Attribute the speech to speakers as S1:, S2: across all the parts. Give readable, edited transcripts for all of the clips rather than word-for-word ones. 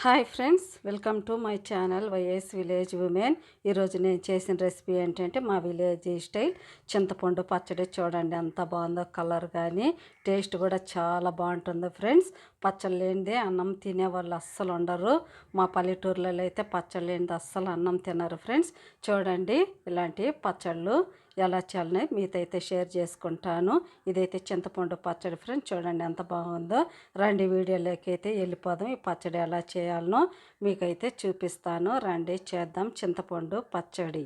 S1: Hi friends, welcome to my channel YS village women. ఈరోజు నేను చేసిన రెసిపీ ఏంటంటే మా విలేజ్ స్టైల్ చింతపండు పచ్చడి. చూడండి ఎంత బాగుందో, కలర్ కానీ టేస్ట్ కూడా చాలా బాగుంటుంది ఫ్రెండ్స్. పచ్చడి లేనిదే అన్నం తినే వాళ్ళు అస్సలు ఉండరు. మా పల్లెటూర్లలో అయితే పచ్చడి లేనిది అస్సలు అన్నం తినరు ఫ్రెండ్స్. చూడండి ఇలాంటి పచ్చళ్ళు ఎలా చేయాలని మీతో అయితే షేర్ చేసుకుంటాను. ఇదైతే చింతపండు పచ్చడి ఫ్రెండ్స్. చూడండి ఎంత బాగుందో. రండి వీడియోలోకి అయితే వెళ్ళిపోదాం. ఈ పచ్చడి ఎలా చేయాలనో మీకైతే చూపిస్తాను. రండి చేద్దాం చింతపండు పచ్చడి.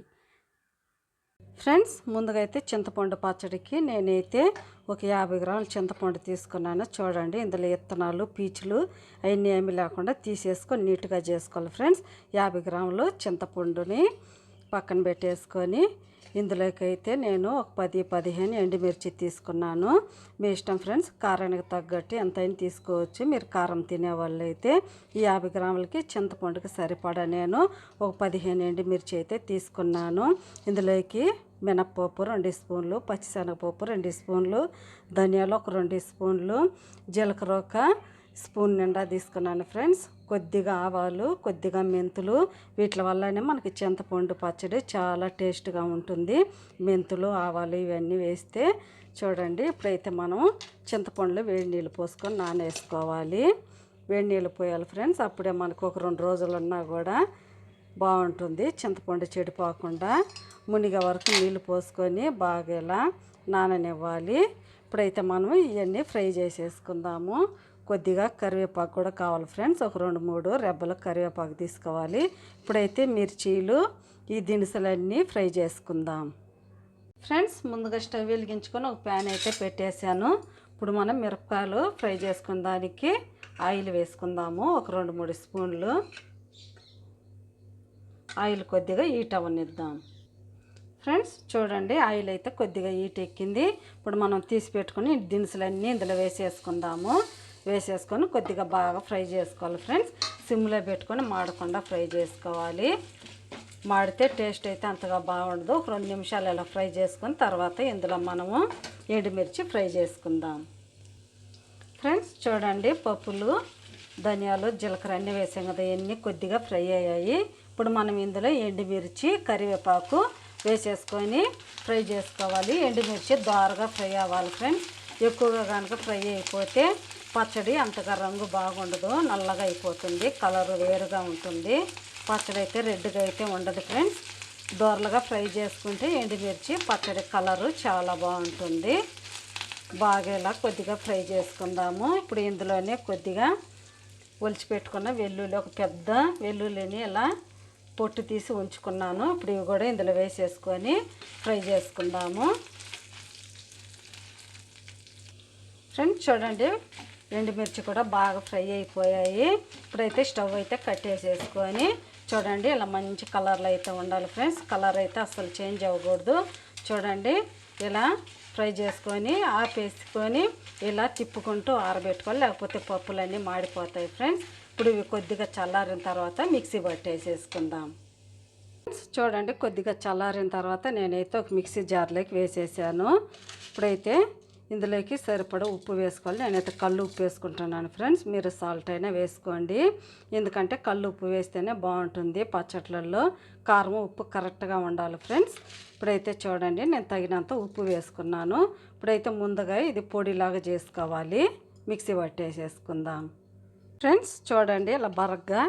S1: ఫ్రెండ్స్, ముందుగా అయితే చింతపండు పచ్చడికి నేనైతే ఒక 50 గ్రాముల చింతపండు తీసుకున్నాను. చూడండి ఇందులో విత్తనాలు పీచులు అవన్నీ ఏమి లేకుండా తీసేసుకొని నీట్గా చేసుకోవాలి ఫ్రెండ్స్. 50 గ్రాములు చింతపండుని పక్కన పెట్టేసుకొని ఇందులోకి అయితే నేను ఒక 10-15 ఎండుమిర్చి తీసుకున్నాను. మీ ఇష్టం ఫ్రెండ్స్, కారానికి తగ్గట్టు ఎంతైనా తీసుకోవచ్చు. మీరు కారం తినేవాళ్ళు అయితే ఈ 50 గ్రాములకి చింతపండుకి సరిపడా నేను ఒక 15 ఎండుమిర్చి అయితే తీసుకున్నాను. ఇందులోకి మినప్పప్పు 2 స్పూన్లు, పచ్చిశనగపప్పు 2 స్పూన్లు, ధనియాలు ఒక 2 స్పూన్లు, జీలకర్ర ఒక స్పూన్ నిండా తీసుకున్నాను ఫ్రెండ్స్. కొద్దిగా ఆవాలు, కొద్దిగా మెంతులు. వీటి వల్లనే మనకి చింతపండు పచ్చడి చాలా టేస్ట్గా ఉంటుంది. మెంతులు, ఆవాలు ఇవన్నీ వేస్తే. చూడండి ఇప్పుడైతే మనం చింతపండులో వేడి నీళ్ళు పోసుకొని నానేసుకోవాలి. వేడి నీళ్ళు పోయాలి ఫ్రెండ్స్. అప్పుడే మనకు ఒక 2 రోజులు ఉన్నా కూడా బాగుంటుంది. చింతపండు చెడిపోకుండా మునిగే వరకు నీళ్ళు పోసుకొని బాగా ఇలా నాననివ్వాలి. ఇప్పుడైతే మనం ఇవన్నీ ఫ్రై చేసేసుకుందాము. కొద్దిగా కరివేపాకు కూడా కావాలి ఫ్రెండ్స్. ఒక 2-3 రెబ్బలు కరివేపాకు తీసుకోవాలి. ఇప్పుడైతే మిర్చీలు ఈ దినుసులన్నీ ఫ్రై చేసుకుందాం ఫ్రెండ్స్. ముందుగా స్టవ్ వెలిగించుకొని ఒక ప్యాన్ అయితే పెట్టేశాను. ఇప్పుడు మనం మిరపకాయలు ఫ్రై చేసుకున్న దానికి ఆయిల్ వేసుకుందాము. ఒక 2-3 స్పూన్లు ఆయిల్ కొద్దిగా హీట్ అవ్వనిద్దాం ఫ్రెండ్స్. చూడండి ఆయిల్ అయితే కొద్దిగా హీట్ ఎక్కింది. ఇప్పుడు మనం తీసి పెట్టుకుని దినుసులన్నీ ఇందులో వేసేసుకొని కొద్దిగా బాగా ఫ్రై చేసుకోవాలి ఫ్రెండ్స్. సిమ్లో పెట్టుకొని మాడకుండా ఫ్రై చేసుకోవాలి. మాడితే టేస్ట్ అయితే అంతగా బాగుండదు. ఒక 2 నిమిషాలు ఇలా ఫ్రై చేసుకొని తర్వాత ఇందులో మనము ఎండుమిర్చి ఫ్రై చేసుకుందాం ఫ్రెండ్స్. చూడండి పప్పులు, ధనియాలు, జీలకర్ర అన్నీ వేసాం కదా, ఇవన్నీ కొద్దిగా ఫ్రై అయ్యాయి. ఇప్పుడు మనం ఇందులో ఎండుమిర్చి, కరివేపాకు వేసేసుకొని ఫ్రై చేసుకోవాలి. ఎండుమిర్చి దోరగా ఫ్రై అవ్వాలి ఫ్రెండ్స్. ఎక్కువగా కనుక ఫ్రై అయిపోతే పచ్చడి అంతగా రంగు బాగుండదు, నల్లగా అయిపోతుంది, కలర్ వేరుగా ఉంటుంది. పచ్చడి అయితే రెడ్గా అయితే ఉండదు ఫ్రెండ్స్. దోరలుగా ఫ్రై చేసుకుంటే ఎండుమిర్చి పచ్చడి కలరు చాలా బాగుంటుంది. బాగా ఇలా కొద్దిగా ఫ్రై చేసుకుందాము. ఇప్పుడు ఇందులోనే కొద్దిగా ఒలిచిపెట్టుకున్న వెల్లుల్లి, ఒక పెద్ద వెల్లుల్లిని ఇలా పొట్టు తీసి ఉంచుకున్నాను. ఇప్పుడు ఇవి కూడా ఇందులో వేసేసుకొని ఫ్రై చేసుకుందాము ఫ్రెండ్స్. చూడండి ఎండుమిర్చి కూడా బాగా ఫ్రై అయిపోయాయి. ఇప్పుడైతే స్టవ్ అయితే కట్టేసేసుకొని చూడండి ఇలా మంచి కలర్లో అయితే ఉండాలి ఫ్రెండ్స్. కలర్ అయితే అస్సలు చేంజ్ అవ్వకూడదు. చూడండి ఇలా ఫ్రై చేసుకొని ఆపేసుకొని ఇలా తిప్పుకుంటూ ఆరబెట్టుకోవాలి, లేకపోతే పప్పులన్నీ మాడిపోతాయి ఫ్రెండ్స్. ఇప్పుడు ఇవి కొద్దిగా చల్లారిన తర్వాత మిక్సీ పట్టేసేసుకుందాం. చూడండి కొద్దిగా చల్లారిన తర్వాత నేనైతే ఒక మిక్సీ జార్లోకి వేసేసాను. ఇప్పుడైతే ఇందులోకి సరిపడా ఉప్పు వేసుకోవాలి. నేనైతే కళ్ళు ఉప్పు వేసుకుంటున్నాను ఫ్రెండ్స్. మీరు సాల్ట్ అయినా వేసుకోండి, ఎందుకంటే కళ్ళు ఉప్పు వేస్తేనే బాగుంటుంది పచ్చట్లలో. కారం ఉప్పు కరెక్ట్గా ఉండాలి ఫ్రెండ్స్. ఇప్పుడైతే చూడండి నేను తగినంత ఉప్పు వేసుకున్నాను. ఇప్పుడైతే ముందుగా ఇది పొడిలాగా చేసుకోవాలి. మిక్సీ పట్టేసేసుకుందాం ఫ్రెండ్స్. చూడండి ఇలా బరగ్గా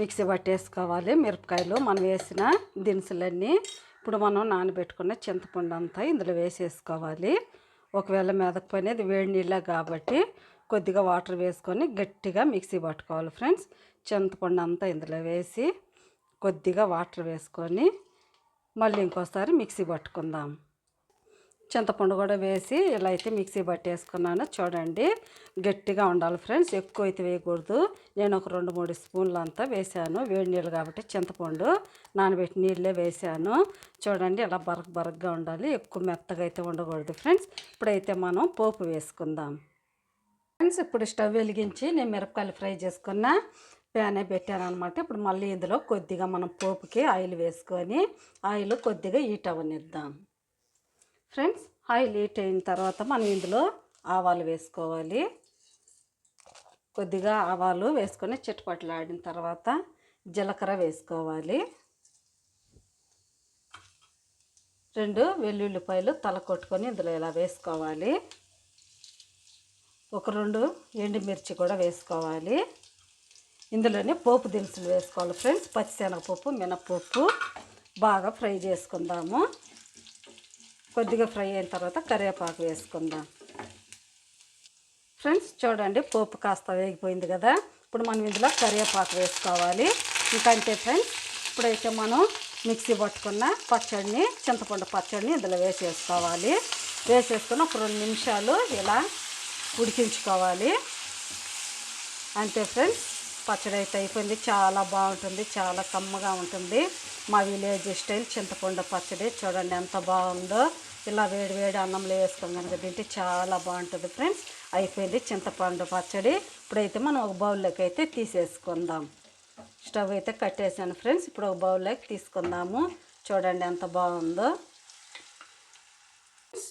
S1: మిక్సీ పట్టేసుకోవాలి. మిరపకాయలు మనం వేసిన దినుసులన్నీ ఇప్పుడు మనం నానబెట్టుకున్న చింతపండు అంతా ఇందులో వేసేసుకోవాలి. ఒకవేళ మెదకపోయినది వేడి నీళ్ళ కాబట్టి కొద్దిగా వాటర్ వేసుకొని గట్టిగా మిక్సీ పట్టుకోవాలి ఫ్రెండ్స్. చింతపండు అంతా ఇందులో వేసి కొద్దిగా వాటర్ వేసుకొని మళ్ళీ ఇంకోసారి మిక్సీ పట్టుకుందాం. చింతపండు కూడా వేసి ఇలా అయితే మిక్సీ పట్టేసుకున్నాను. చూడండి గట్టిగా ఉండాలి ఫ్రెండ్స్, ఎక్కువ అయితే వేయకూడదు. నేను ఒక 2-3 స్పూన్లు అంతా వేసాను. వేడి నీళ్ళు కాబట్టి చింతపండు నానబెట్టి నీళ్ళే వేసాను. చూడండి ఇలా బరగ్గా ఉండాలి, ఎక్కువ మెత్తగా అయితే ఉండకూడదు ఫ్రెండ్స్. ఇప్పుడైతే మనం పోపు వేసుకుందాం ఫ్రెండ్స్. ఇప్పుడు స్టవ్ వెలిగించి నేను మిరపకాయలు ఫ్రై చేసుకున్న ప్యానే పెట్టాను అనమాట. ఇప్పుడు మళ్ళీ ఇందులో కొద్దిగా మనం పోపుకి ఆయిల్ వేసుకొని ఆయిల్ కొద్దిగా హీట్ అవ్వనిద్దాం ఫ్రెండ్స్. ఆయిల్ హీట్ అయిన తర్వాత మనం ఇందులో ఆవాలు వేసుకోవాలి. కొద్దిగా ఆవాలు వేసుకొని చిటపటలాడిన తర్వాత జీలకర్ర వేసుకోవాలి. 2 వెల్లుల్లిపాయలు తల కొట్టుకొని ఇందులో ఇలా వేసుకోవాలి. ఒక 2 ఎండుమిర్చి కూడా వేసుకోవాలి. ఇందులోనే పోపు దినుసులు వేసుకోవాలి ఫ్రెండ్స్. పచ్చిశనగపప్పు, మినపప్పు బాగా ఫ్రై చేసుకుందాము. కొద్దిగా ఫ్రై అయిన తర్వాత కరివేపాకు వేసుకుందాం. ఫ్రెండ్స్ చూడండి, పోపు కాస్త వేగిపోయింది కదా. ఇప్పుడు మనం ఇందులో కరివేపాకు వేసుకోవాలి. ఇంకంతే ఫ్రెండ్స్. ఇప్పుడైతే మనం మిక్సీ పట్టుకున్న పచ్చడిని, చింతపండు పచ్చడిని ఇందులో వేసేసుకోవాలి. వేసేసుకుని ఒక 2 నిమిషాలు ఇలా ఉడికించుకోవాలి. అంతే ఫ్రెండ్స్, పచ్చడి అయితే అయిపోయింది. చాలా బాగుంటుంది, చాలా కమ్మగా ఉంటుంది. మా విలేజ్ స్టైల్ చింతపండు పచ్చడి చూడండి ఎంత బాగుందో. ఇలా వేడి వేడి అన్నంలో వేసుకొని కనుక తింటే చాలా బాగుంటుంది ఫ్రెండ్స్. అయిపోయింది చింతపండు పచ్చడి. ఇప్పుడైతే మనం ఒక బౌల్లోకి అయితే తీసేసుకుందాం. స్టవ్ అయితే కట్టేసాను ఫ్రెండ్స్. ఇప్పుడు ఒక బౌల్లోకి తీసుకుందాము. చూడండి ఎంత బాగుందో.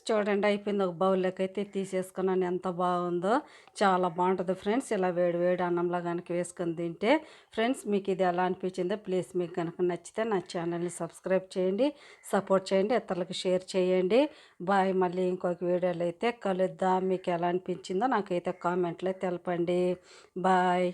S1: చూడండి అయిపోయింది. ఒక బౌల్లోకి అయితే తీసేసుకున్నాను. ఎంత బాగుందో, చాలా బాగుంటుంది ఫ్రెండ్స్. ఇలా వేడి వేడి అన్నంలో కనుక వేసుకొని తింటే. ఫ్రెండ్స్ మీకు ఇది ఎలా అనిపించిందో ప్లీజ్ మీకు కనుక నచ్చితే నా ఛానల్ని సబ్స్క్రైబ్ చేయండి, సపోర్ట్ చేయండి, ఇతరులకు షేర్ చేయండి. బాయ్. మళ్ళీ ఇంకొక వీడియోలో అయితే కలుద్దాం. మీకు ఎలా అనిపించిందో నాకైతే కామెంట్లో తెలపండి. బాయ్.